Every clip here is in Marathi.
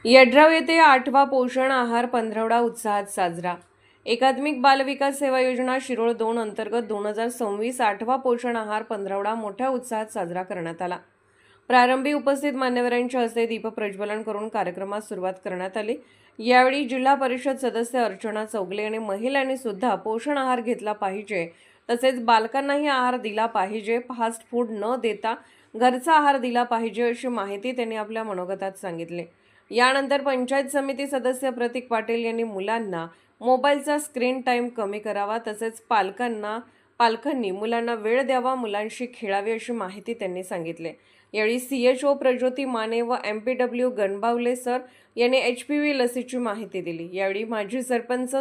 यड्राव येथे 8वा पोषण आहार पंधरवडा उत्साहात साजरा। एकात्मिक बालविकास सेवा योजना शिरोळ 2 अंतर्गत 2026 8वा पोषण आहार पंधरवडा मोठ्या उत्साहात साजरा करण्यात आला। प्रारंभी उपस्थित मान्यवरांच्या हस्ते दीप प्रज्वलन करून कार्यक्रमास सुरुवात करण्यात आली। यावेळी जिल्हा परिषद सदस्य अर्चना चौगले आणि महिलांनी सुद्धा पोषण आहार घेतला पाहिजे, तसेच बालकांनाही आहार दिला पाहिजे, फास्ट फूड न देता घरचा आहार दिला पाहिजे अशी माहिती त्यांनी आपल्या मनोगतात सांगितले। यानंतर पंचायत समिती सदस्य प्रतीक पाटील यांनी मुलांना मोबाईलचा स्क्रीन टाइम कमी करावा, तसेच पालकांनी मुलांना वेळ द्यावा, मुलांशी खेळावे अशी माहिती त्यांनी सांगितले। यावेळी CHO प्रज्योती माने व MPW गणबावले सर यांनी HPV लसीची माहिती दिली। यावेळी माजी सरपंच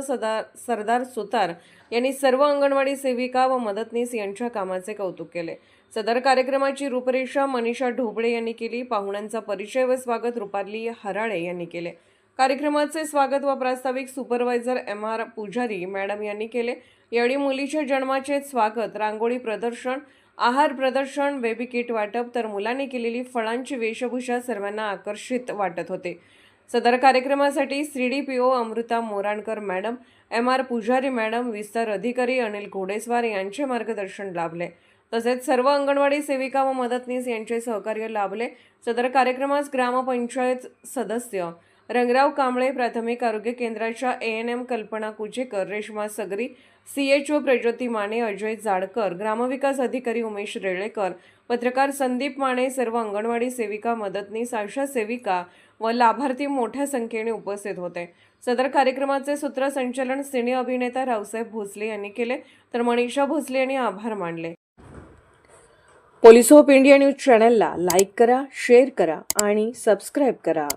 सरदार सुतार यांनी सर्व अंगणवाडी सेविका व मदतनीस यांच्या कामाचे कौतुक केले। सदर कार्यक्रमाची रूपरेषा मनीषा ढोबळे यांनी केली। पाहुण्यांचा परिचय व स्वागत रुपाली हराळे यांनी केले। कार्यक्रमाचे स्वागत व प्रास्ताविक सुपरवायझर MR पुजारी मॅडम यांनी केले। यावेळी मुलीच्या जन्माचे स्वागत, रांगोळी प्रदर्शन, आहार प्रदर्शन, बेबी किट वाटप, तर मुलांनी केलेली फळांची वेशभूषा सर्वांना आकर्षित वाटत होते। सदर कार्यक्रमासाठी CDPO Amruta Morankar madam, MR पुजारी मॅडम, विस्तार अधिकारी अनिल घोडेस्वार यांचे मार्गदर्शन लाभले, तसेच सर्व अंगणवाडी सेविका व मदतनीस यांचे सहकार्य लाभले। सदर कार्यक्रमास ग्रामपंचायत सदस्य रंगराव कांबळे, प्राथमिक आरोग्य केंद्राच्या ANM कल्पना कुचेकर, रेश्मा सगरी, CHO प्रज्योती माने, अजय जाडकर, ग्रामविकास अधिकारी उमेश रेळेकर, पत्रकार संदीप माने, सर्व अंगणवाडी सेविका, मदतनीस, आशा सेविका व लाभार्थी मोठ्या संख्येने उपस्थित होते। सदर कार्यक्रमाचे सूत्रसंचालन सिने अभिनेता रावसाहेब भोसले यांनी केले, तर मनीषा भोसले यांनी आभार मानले। पोलीस ऑफ इंडिया न्यूज चॅनलला लाईक करा, शेअर करा आणि सबस्क्राईब करा।